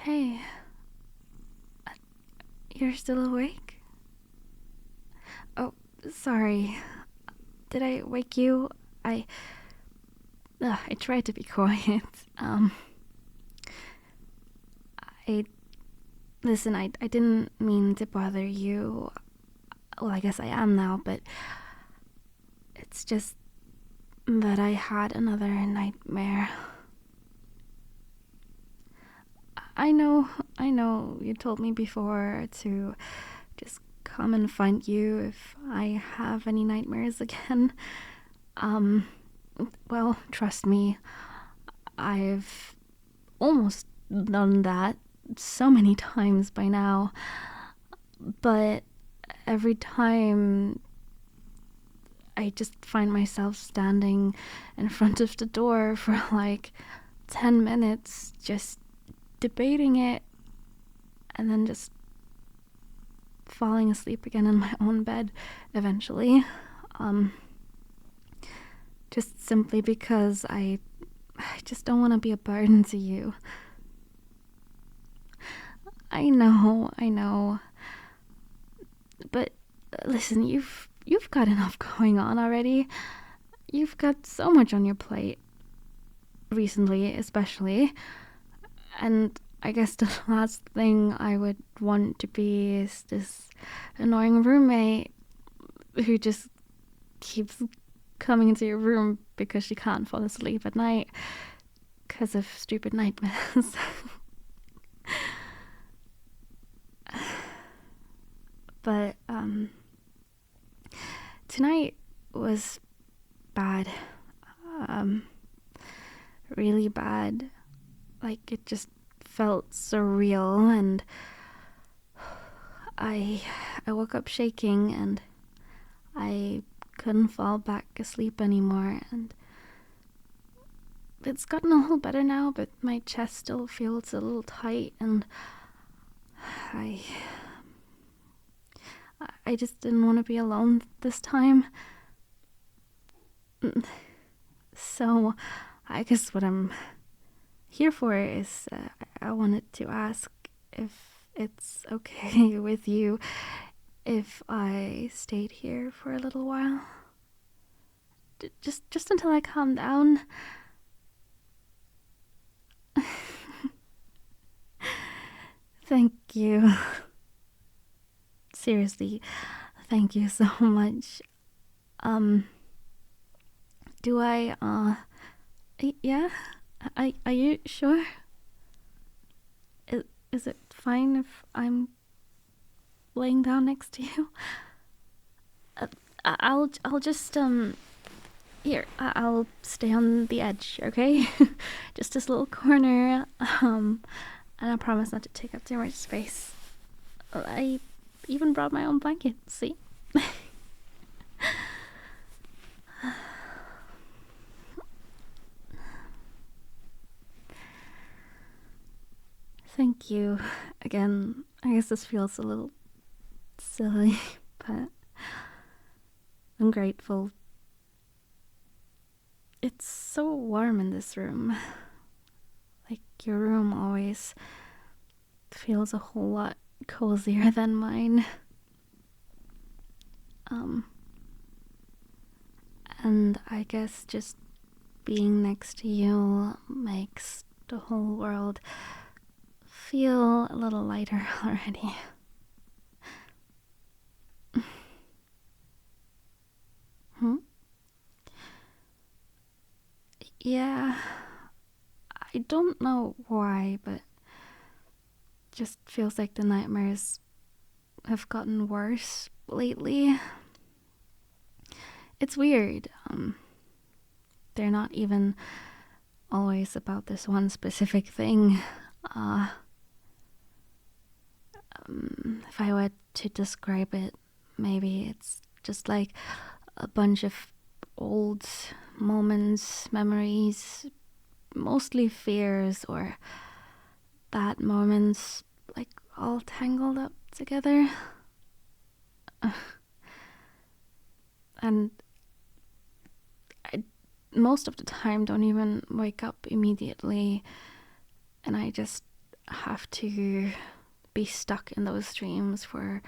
Hey, you're still awake? Oh, sorry. Did I wake you? I I tried to be quiet. I listen. I didn't mean to bother you. Well, I guess I am now, but it's just that I had another nightmare. I know, I know. You told me before to just come and find you if I have any nightmares again. Um, well, trust me, I've almost done that so many times by now, but every time I just find myself standing in front of the door for like 10 minutes just debating it and then just falling asleep again in my own bed eventually. Um, just simply because I just don't want to be a burden to you. I know. But listen, you've got enough going on already. You've got so much on your plate recently, especially. And I guess the last thing I would want to be is this annoying roommate who just keeps coming into your room because she can't fall asleep at night because of stupid nightmares. But tonight was bad. Um, really bad. Like it just felt surreal, and I I woke up shaking, and I couldn't fall back asleep anymore, and it's gotten a little better now, but my chest still feels a little tight, and I I just didn't want to be alone this time. So I guess what I'm here for is I wanted to ask if it's okay with you if I stayed here for a little while. Just until I calm down. Thank you. Seriously, thank you so much. Um, do I, yeah? Are you sure? Is it fine if I'm laying down next to you? I'll just, here, I'll stay on the edge, okay? Just this little corner, and I promise not to take up too much space. I even brought my own blanket, see? Thank you. Again, I guess this feels a little silly, but I'm grateful. It's so warm in this room. Like, your room always feels a whole lot cozier than mine. Um, and I guess just being next to you makes the whole world feel a little lighter already. Hmm? Yeah, I don't know why, but just feels like the nightmares have gotten worse lately. It's weird. They're not even always about this one specific thing. Uh, if I were to describe it, maybe it's just like a bunch of old moments, memories, mostly fears or bad moments, like all tangled up together. And I, most of the time, don't even wake up immediately, and have to be stuck in those dreams for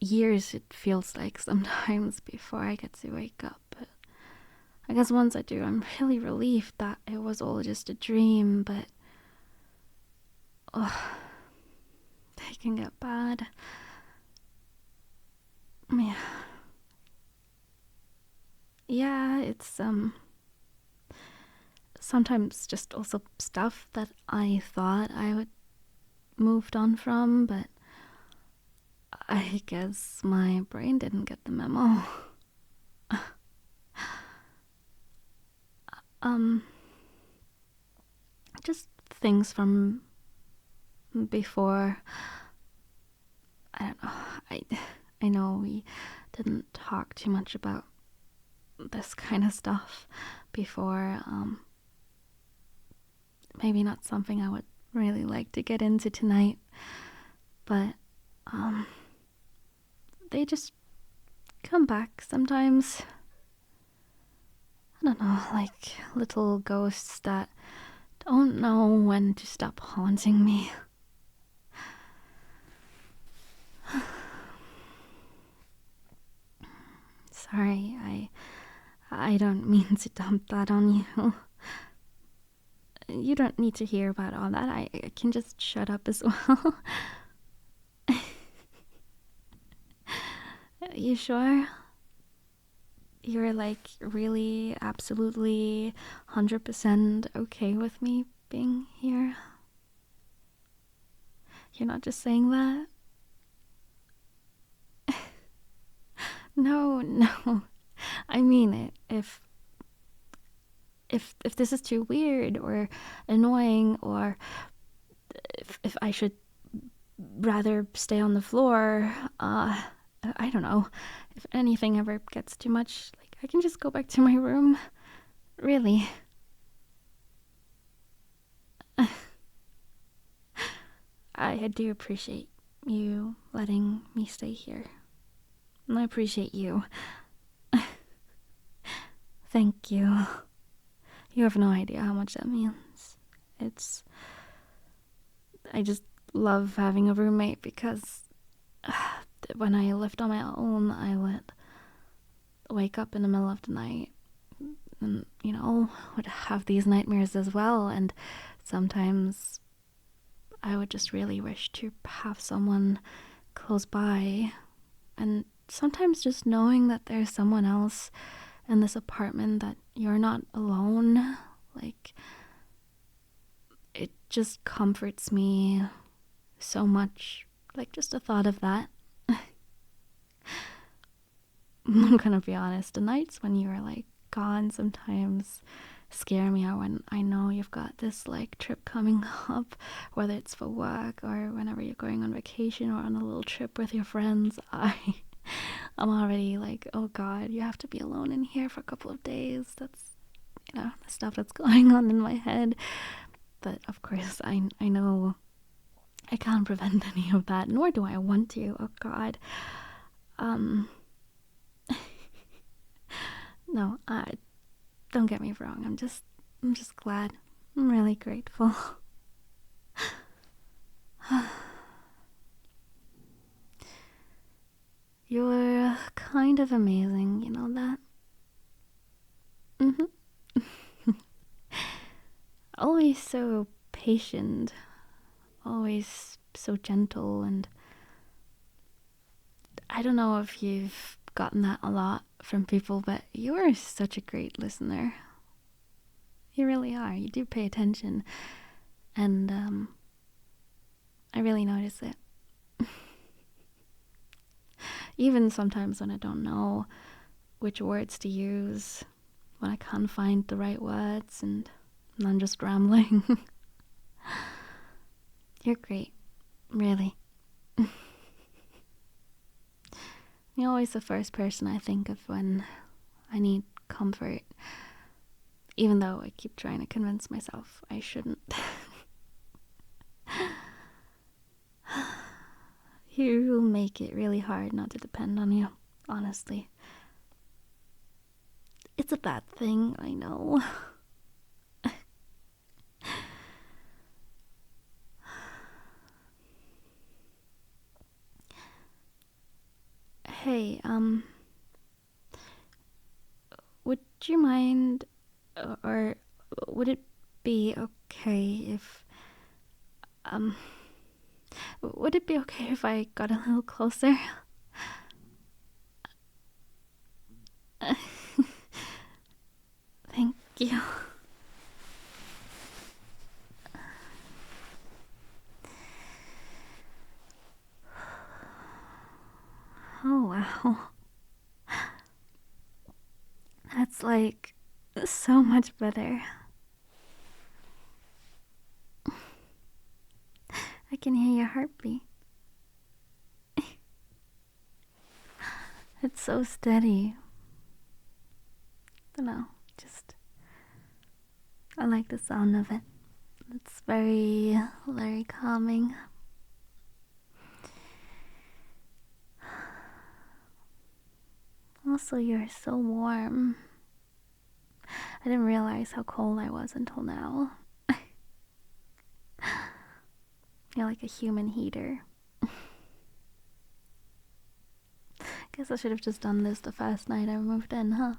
years, it feels like sometimes, before I get to wake up. But I guess once I do, I'm really relieved that it was all just a dream, but oh, they can get bad. Yeah, it's sometimes just also stuff that I thought I would moved on from, but I guess my brain didn't get the memo. um just things from before. I don't know. I know we didn't talk too much about this kind of stuff before. Maybe not something I would really like to get into tonight, but they just come back sometimes. I don't know, like little ghosts that don't know when to stop haunting me. Sorry, I don't mean to dump that on you. You don't need to hear about all that. I can just shut up as well. You sure? You're like really, absolutely, 100% okay with me being here? You're not just saying that? No. I mean it. If this is too weird or annoying, or if I should rather stay on the floor, I don't know. If anything ever gets too much, like, I can just go back to my room. Really. I do appreciate you letting me stay here. And I appreciate you. Thank you. You have no idea how much that means. I just love having a roommate because when I lived on my own, I would wake up in the middle of the night and, would have these nightmares as well. And sometimes I would just really wish to have someone close by. And sometimes just knowing that there's someone else in this apartment, that you're not alone, like, it just comforts me so much. Like, just the thought of that. I'm gonna be honest, the nights when you're like gone sometimes scare me, or when I know you've got this like trip coming up, whether it's for work or whenever you're going on vacation or on a little trip with your friends. I'm already like, oh god, you have to be alone in here for a couple of days. That's, the stuff that's going on in my head. But of course, I know I can't prevent any of that, nor do I want to. Oh god. No, don't get me wrong. I'm just glad. I'm really grateful. You're kind of amazing, you know that? Always so patient, always so gentle, and I don't know if you've gotten that a lot from people, but you're such a great listener. You really are. You do pay attention, and I really notice it. Even sometimes when I don't know which words to use, when I can't find the right words and I'm just rambling. You're great, really. You're always the first person I think of when I need comfort, even though I keep trying to convince myself I shouldn't. You make it really hard not to depend on you, honestly. It's a bad thing, I know. Hey, would you mind, or would it be okay if, um, would it be okay if I got a little closer? Thank you. Oh, wow. That's like so much better. I can hear your heartbeat. It's so steady. I don't know, just I like the sound of it. It's very, very calming. Also, you're so warm. I didn't realize how cold I was until now. You're like a human heater. Guess I should have just done this the first night I moved in, huh?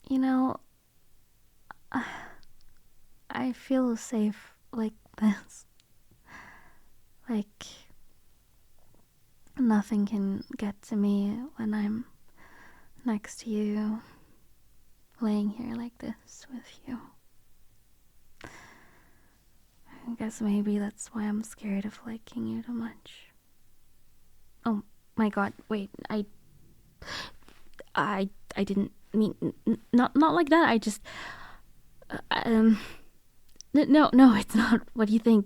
You know, I feel safe like this. Like, nothing can get to me when I'm next to you, laying here like this with you. I guess maybe that's why I'm scared of liking you too much. Oh my god, wait, I didn't mean, not like that. I just, no, it's not what you think.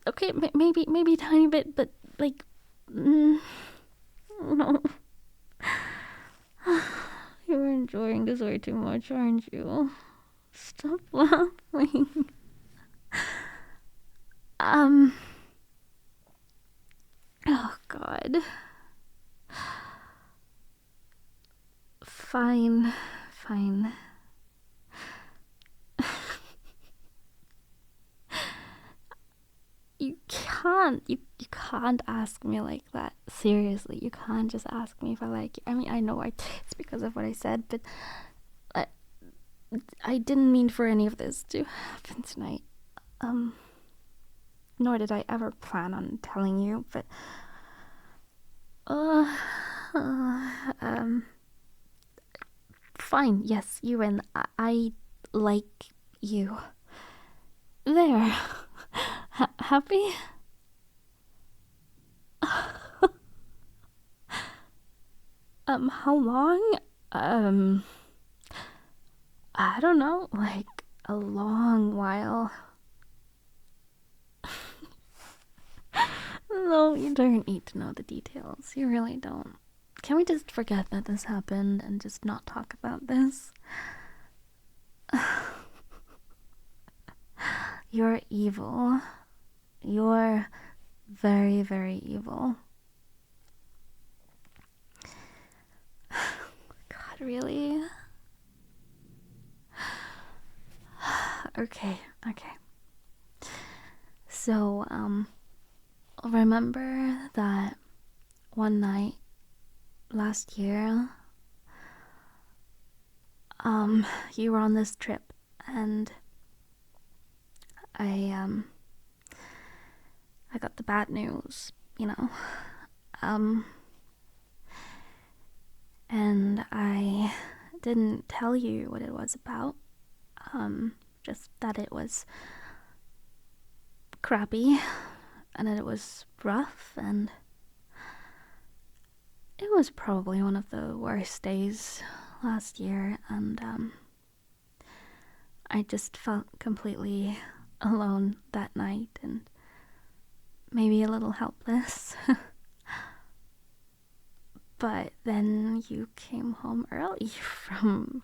Okay, maybe a tiny bit, but like, no. You're enjoying this way too much, aren't you? Stop laughing. Oh god. Fine. You can't ask me like that. Seriously, you can't just ask me if I like you. I mean, I know it's because of what I said, but I didn't mean for any of this to happen tonight. Nor did I ever plan on telling you, but fine. Yes, you win. I like you. There. Happy? How long? I don't know, like a long while. No, you don't need to know the details. You really don't. Can we just forget that this happened and just not talk about this? You're evil. You're very, very evil. God, really? Okay. So, remember that one night last year, you were on this trip and I got the bad news, you know. And I didn't tell you what it was about. Just that it was crappy and that it was rough, and it was probably one of the worst days last year, and I just felt completely alone that night and maybe a little helpless. But then you came home early from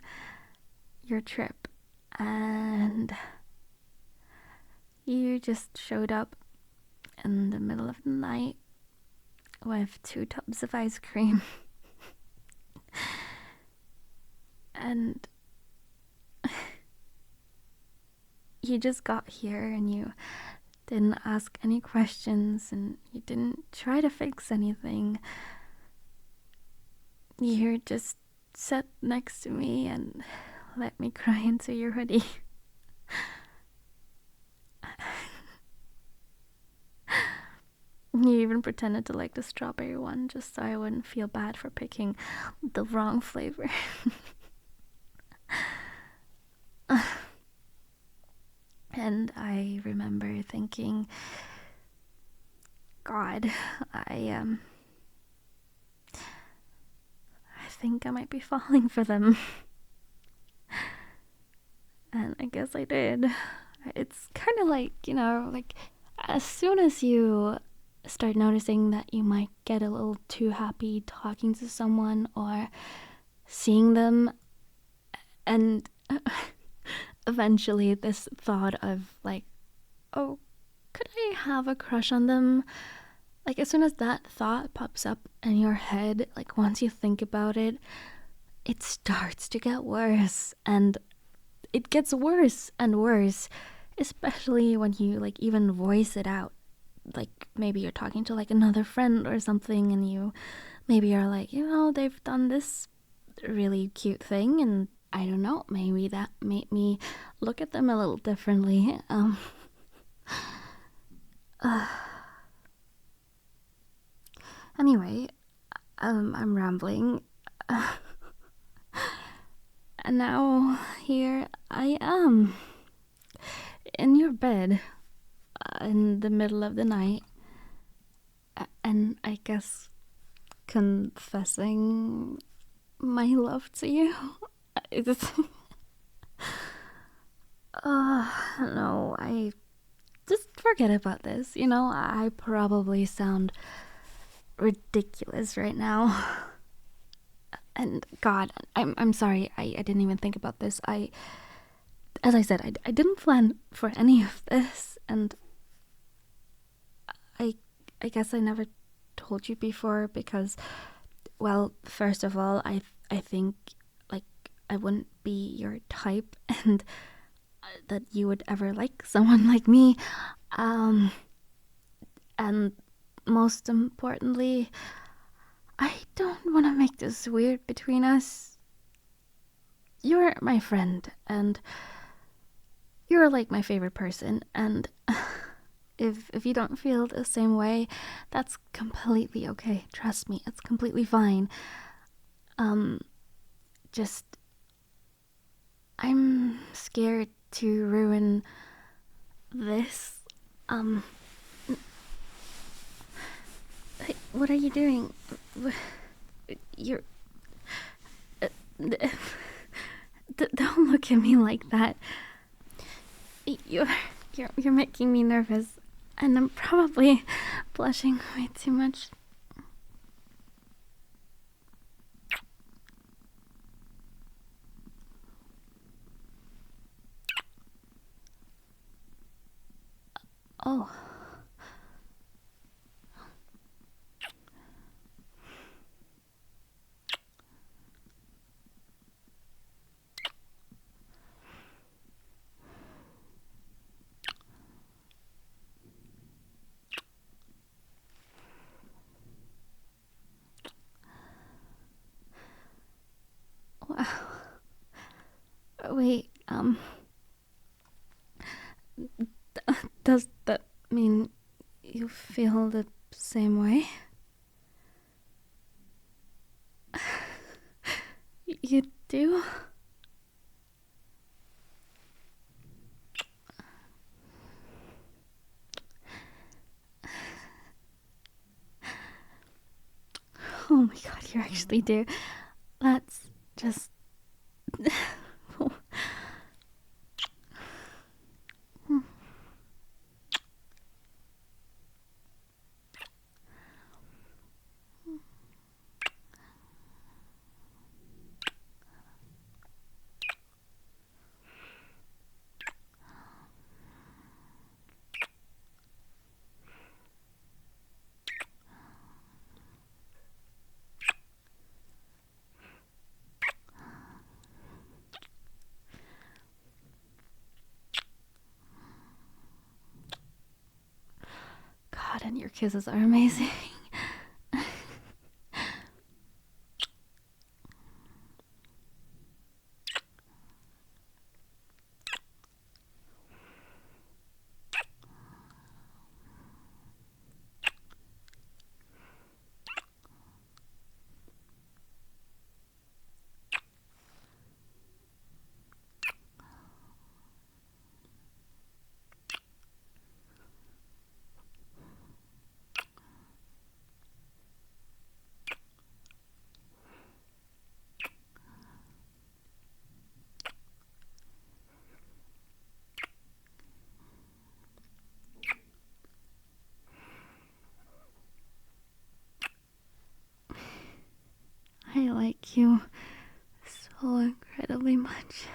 your trip and you just showed up in the middle of the night with 2 tubs of ice cream. And you just got here and you didn't ask any questions and you didn't try to fix anything. You just sat next to me and let me cry into your hoodie. You even pretended to like the strawberry one just so I wouldn't feel bad for picking the wrong flavor. And I remember thinking, God, I think I might be falling for them. And I guess I did. It's kind of like, like as soon as you start noticing that you might get a little too happy talking to someone or seeing them, and eventually this thought of like, oh, could I have a crush on them? Like as soon as that thought pops up in your head, like once you think about it, it starts to get worse, and it gets worse and worse, especially when you like even voice it out. Like maybe you're talking to like another friend or something and you maybe are like, they've done this really cute thing, and I don't know, maybe that made me look at them a little differently. Anyway, I'm rambling. And now here I am in your bed in the middle of the night, and I guess confessing my love to you. It's no, I just forget about this. I probably sound ridiculous right now. And God, I'm sorry. I didn't even think about this. As I said, I didn't plan for any of this, and I guess I never told you before because, well, first of all, I think like I wouldn't be your type, and that you would ever like someone like me. And most importantly, I don't want to make this weird between us. You're my friend, and you're like my favorite person, and if you don't feel the same way, that's completely okay. Trust me, it's completely fine. Just I'm scared to ruin this. Hey, what are you doing? You're don't look at me like that. You're making me nervous, and I'm probably blushing way too much. Oh. Wow. Wait, does that mean you feel the same way? You do? Oh my god, you actually do. That's just... kisses are amazing. I like you so incredibly much.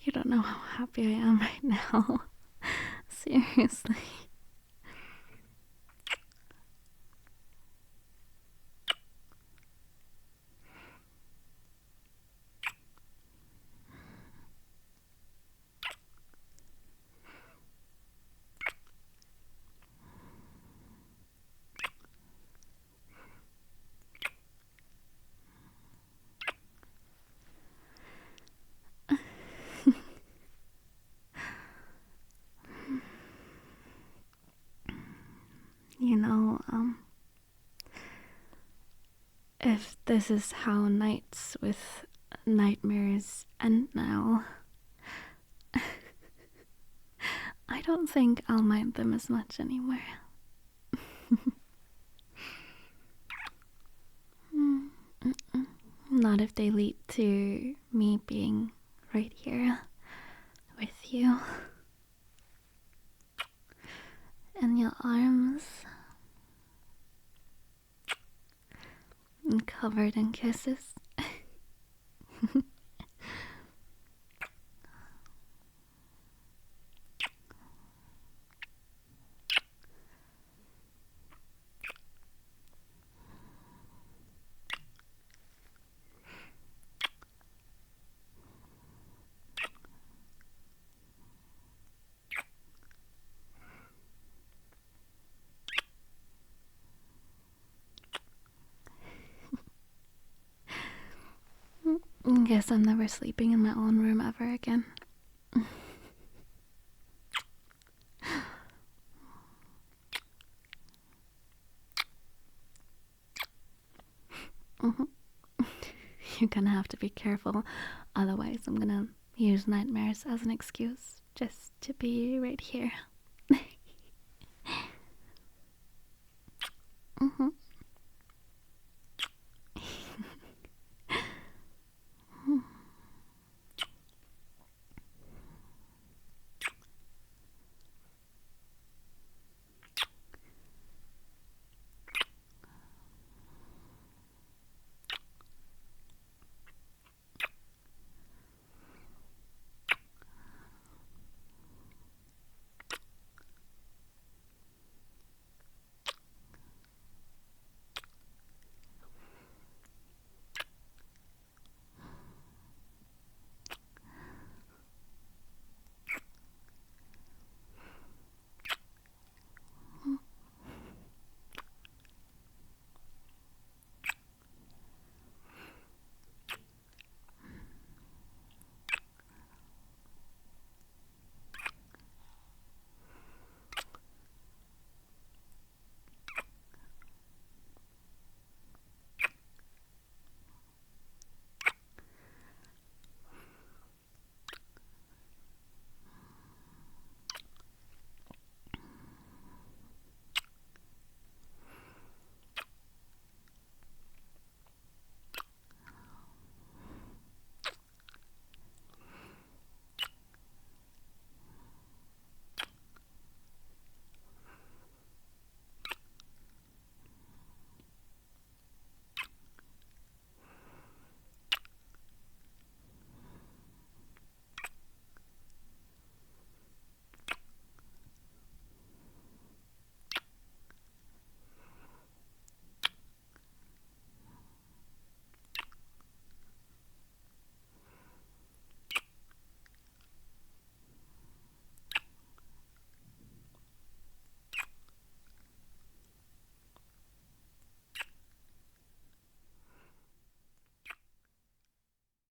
You don't know how happy I am right now. Seriously. You know, if this is how nights with nightmares end now, I don't think I'll mind them as much anymore. Not if they lead to me being right here with you. In your arms. And covered in kisses. Guess I'm never sleeping in my own room ever again. You're gonna have to be careful, otherwise I'm gonna use nightmares as an excuse just to be right here.